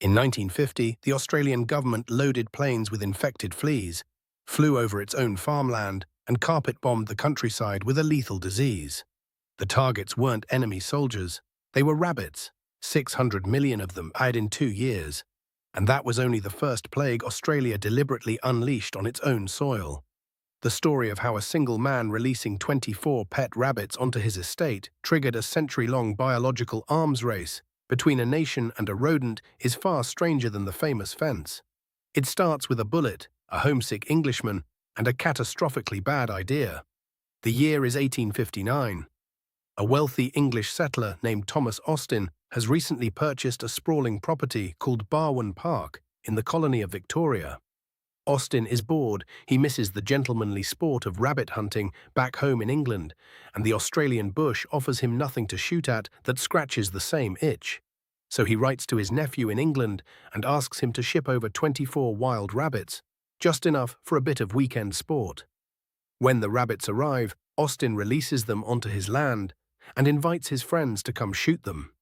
In 1950, the Australian government loaded planes with infected fleas, flew over its own farmland, and carpet-bombed the countryside with a lethal disease. The targets weren't enemy soldiers, they were rabbits, 600 million of them died in 2 years. And that was only the first plague Australia deliberately unleashed on its own soil. The story of how a single man releasing 24 pet rabbits onto his estate triggered a century-long biological arms race between a nation and a rodent is far stranger than the famous fence. It starts with a bullet, a homesick Englishman, and a catastrophically bad idea. The year is 1859. A wealthy English settler named Thomas Austin has recently purchased a sprawling property called Barwon Park in the colony of Victoria. Austin is bored, he misses the gentlemanly sport of rabbit hunting back home in England, and the Australian bush offers him nothing to shoot at that scratches the same itch. So he writes to his nephew in England and asks him to ship over 24 wild rabbits, just enough for a bit of weekend sport. When the rabbits arrive, Austin releases them onto his land and invites his friends to come shoot them.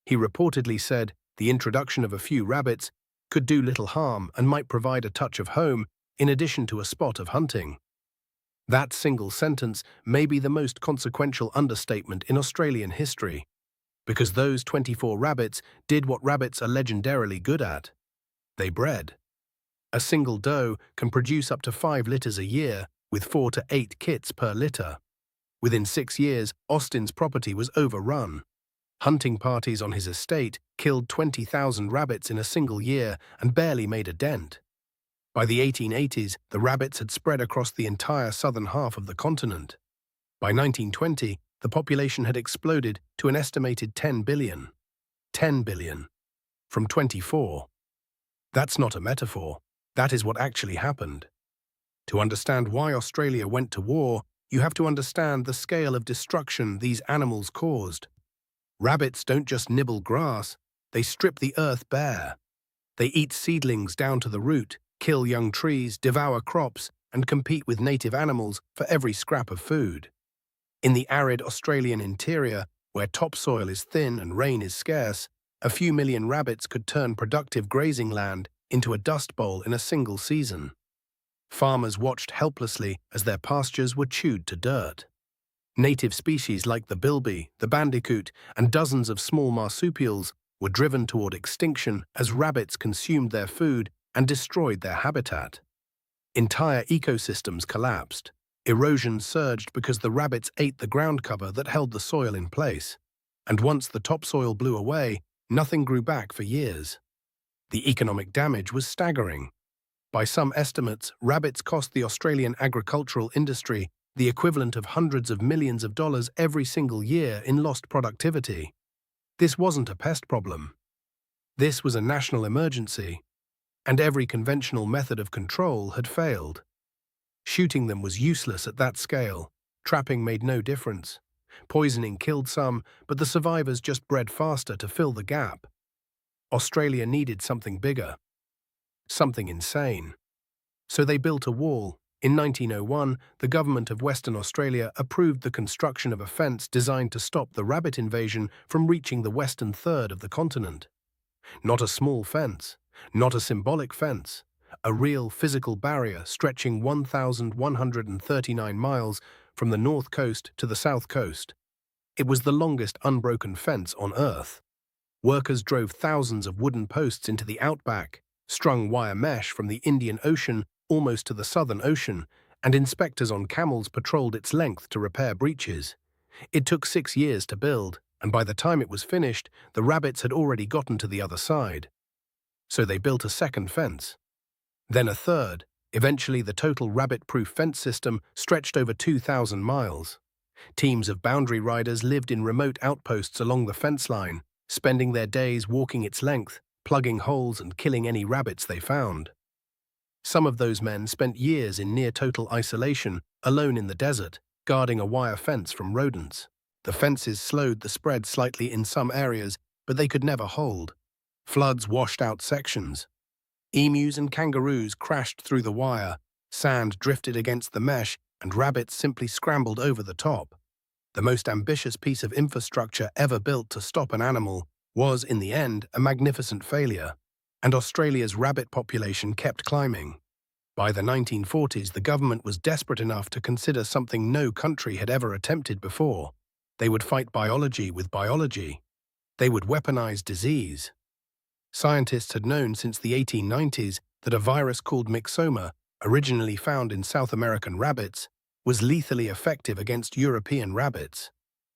He reportedly said the introduction of a few rabbits could do little harm and might provide a touch of home in addition to a spot of hunting. That single sentence may be the most consequential understatement in Australian history, because those 24 rabbits did what rabbits are legendarily good at. They bred. A single doe can produce up to 5 litters a year, with 4 to 8 kits per litter. Within 6 years, Austin's property was overrun. Hunting parties on his estate killed 20,000 rabbits in a single year and barely made a dent. By the 1880s, the rabbits had spread across the entire southern half of the continent. By 1920, the population had exploded to an estimated 10 billion. 10 billion. From 24. That's not a metaphor. That is what actually happened. To understand why Australia went to war, you have to understand the scale of destruction these animals caused. Rabbits don't just nibble grass, they strip the earth bare. They eat seedlings down to the root, kill young trees, devour crops, and compete with native animals for every scrap of food. In the arid Australian interior, where topsoil is thin and rain is scarce, a few million rabbits could turn productive grazing land into a dust bowl in a single season. Farmers watched helplessly as their pastures were chewed to dirt. Native species like the bilby, the bandicoot, and dozens of small marsupials were driven toward extinction as rabbits consumed their food and destroyed their habitat. Entire ecosystems collapsed. Erosion surged because the rabbits ate the ground cover that held the soil in place. And once the topsoil blew away, nothing grew back for years. The economic damage was staggering. By some estimates, rabbits cost the Australian agricultural industry the equivalent of hundreds of millions of dollars every single year in lost productivity. This wasn't a pest problem. This was a national emergency, and every conventional method of control had failed. Shooting them was useless at that scale. Trapping made no difference. Poisoning killed some, but the survivors just bred faster to fill the gap. Australia needed something bigger. Something insane. So they built a wall. In 1901, the government of Western Australia approved the construction of a fence designed to stop the rabbit invasion from reaching the western third of the continent. Not a small fence, not a symbolic fence, a real physical barrier stretching 1,139 miles from the north coast to the south coast. It was the longest unbroken fence on Earth. Workers drove thousands of wooden posts into the outback, strung wire mesh from the Indian Ocean almost to the Southern Ocean, and inspectors on camels patrolled its length to repair breaches. It took 6 years to build, and by the time it was finished, the rabbits had already gotten to the other side. So they built a second fence. Then a third. Eventually, the total rabbit-proof fence system stretched over 2,000 miles. Teams of boundary riders lived in remote outposts along the fence line, spending their days walking its length, plugging holes and killing any rabbits they found. Some of those men spent years in near-total isolation, alone in the desert, guarding a wire fence from rodents. The fences slowed the spread slightly in some areas, but they could never hold. Floods washed out sections. Emus and kangaroos crashed through the wire, sand drifted against the mesh, and rabbits simply scrambled over the top. The most ambitious piece of infrastructure ever built to stop an animal was, in the end, a magnificent failure, and Australia's rabbit population kept climbing. By the 1940s, the government was desperate enough to consider something no country had ever attempted before. They would fight biology with biology. They would weaponize disease. Scientists had known since the 1890s that a virus called myxoma, originally found in South American rabbits, was lethally effective against European rabbits.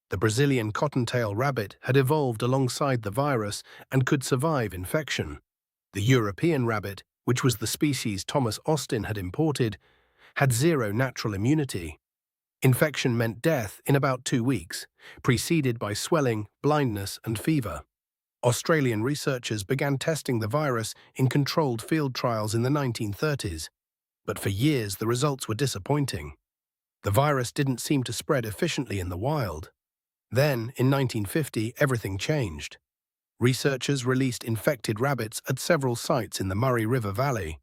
The Brazilian cottontail rabbit had evolved alongside the virus and could survive infection. The European rabbit, which was the species Thomas Austin had imported, had zero natural immunity. Infection meant death in about 2 weeks, preceded by swelling, blindness, and fever. Australian researchers began testing the virus in controlled field trials in the 1930s, but for years the results were disappointing. The virus didn't seem to spread efficiently in the wild. Then, in 1950, everything changed. Researchers released infected rabbits at several sites in the Murray River Valley.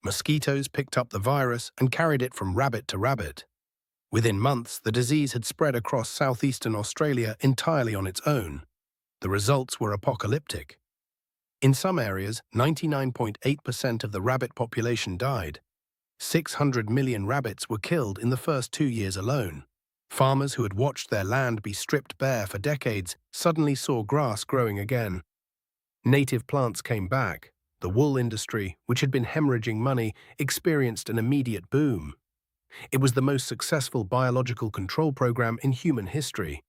Mosquitoes picked up the virus and carried it from rabbit to rabbit. Within months, the disease had spread across southeastern Australia entirely on its own. The results were apocalyptic. In some areas, 99.8% of the rabbit population died. 600 million rabbits were killed in the first 2 years alone. Farmers who had watched their land be stripped bare for decades suddenly saw grass growing again. Native plants came back. The wool industry, which had been hemorrhaging money, experienced an immediate boom. It was the most successful biological control program in human history.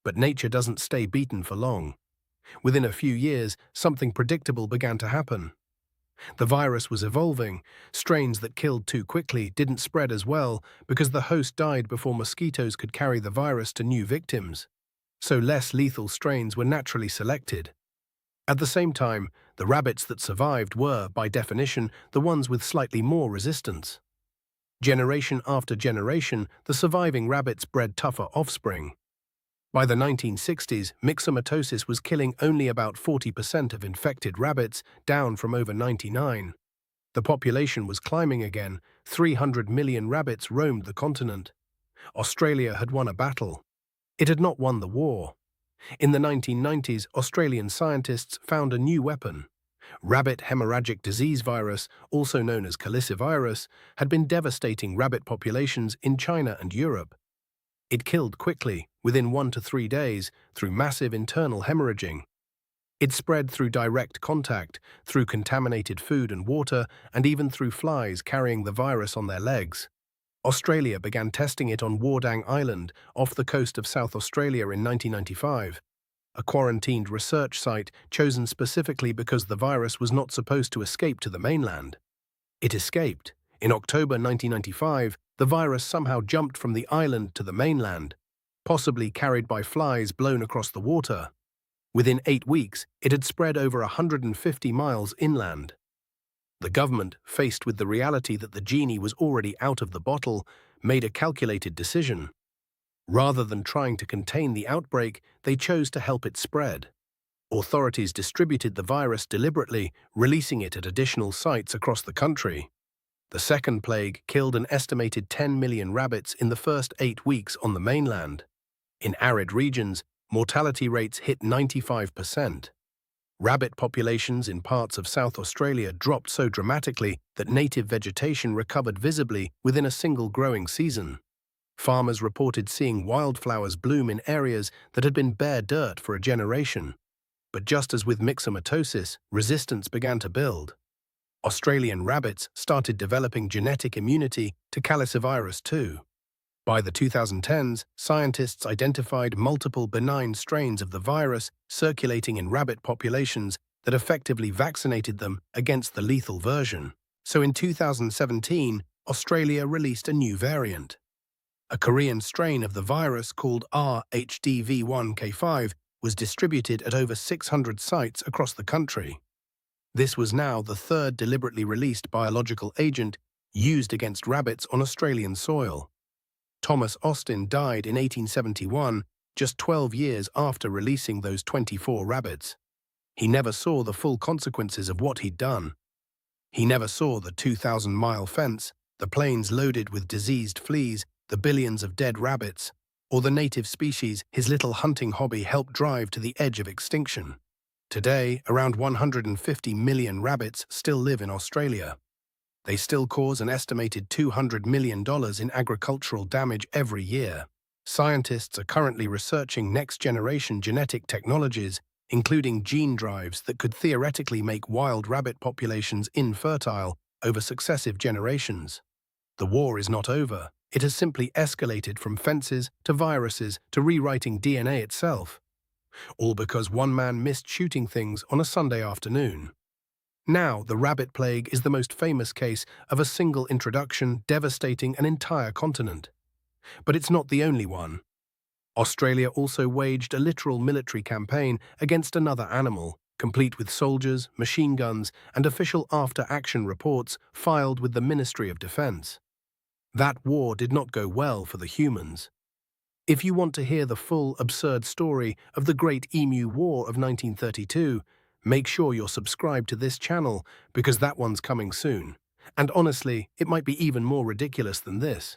But nature doesn't stay beaten for long. Within a few years, something predictable began to happen. The virus was evolving. Strains that killed too quickly didn't spread as well because the host died before mosquitoes could carry the virus to new victims. So less lethal strains were naturally selected. At the same time, the rabbits that survived were, by definition, the ones with slightly more resistance. Generation after generation, the surviving rabbits bred tougher offspring. By the 1960s, myxomatosis was killing only about 40% of infected rabbits, down from over 99%. The population was climbing again. 300 million rabbits roamed the continent. Australia had won a battle. It had not won the war. In the 1990s, Australian scientists found a new weapon. Rabbit hemorrhagic disease virus, also known as Calicivirus, had been devastating rabbit populations in China and Europe. It killed quickly, within 1 to 3 days, through massive internal hemorrhaging. It spread through direct contact, through contaminated food and water, and even through flies carrying the virus on their legs. Australia began testing it on Wardang Island, off the coast of South Australia in 1995, a quarantined research site chosen specifically because the virus was not supposed to escape to the mainland. It escaped. In October 1995, the virus somehow jumped from the island to the mainland, possibly carried by flies blown across the water. Within 8 weeks, it had spread over 150 miles inland. The government, faced with the reality that the genie was already out of the bottle, made a calculated decision. Rather than trying to contain the outbreak, they chose to help it spread. Authorities distributed the virus deliberately, releasing it at additional sites across the country. The second plague killed an estimated 10 million rabbits in the first 8 weeks on the mainland. In arid regions, mortality rates hit 95%. Rabbit populations in parts of South Australia dropped so dramatically that native vegetation recovered visibly within a single growing season. Farmers reported seeing wildflowers bloom in areas that had been bare dirt for a generation. But just as with myxomatosis, resistance began to build. Australian rabbits started developing genetic immunity to Calicivirus too. By the 2010s, scientists identified multiple benign strains of the virus circulating in rabbit populations that effectively vaccinated them against the lethal version. So in 2017, Australia released a new variant. A Korean strain of the virus called rHDV1K5 was distributed at over 600 sites across the country. This was now the third deliberately released biological agent used against rabbits on Australian soil. Thomas Austin died in 1871, just 12 years after releasing those 24 rabbits. He never saw the full consequences of what he'd done. He never saw the 2,000-mile fence, the plains loaded with diseased fleas, the billions of dead rabbits, or the native species his little hunting hobby helped drive to the edge of extinction. Today, around 150 million rabbits still live in Australia. They still cause an estimated $200 million in agricultural damage every year. Scientists are currently researching next-generation genetic technologies, including gene drives that could theoretically make wild rabbit populations infertile over successive generations. The war is not over. It has simply escalated from fences to viruses to rewriting DNA itself, all because one man missed shooting things on a Sunday afternoon. Now, the rabbit plague is the most famous case of a single introduction devastating an entire continent. But it's not the only one. Australia also waged a literal military campaign against another animal, complete with soldiers, machine guns, and official after-action reports filed with the Ministry of Defence. That war did not go well for the humans. If you want to hear the full, absurd story of the Great Emu War of 1932, make sure you're subscribed to this channel because that one's coming soon. And honestly, it might be even more ridiculous than this.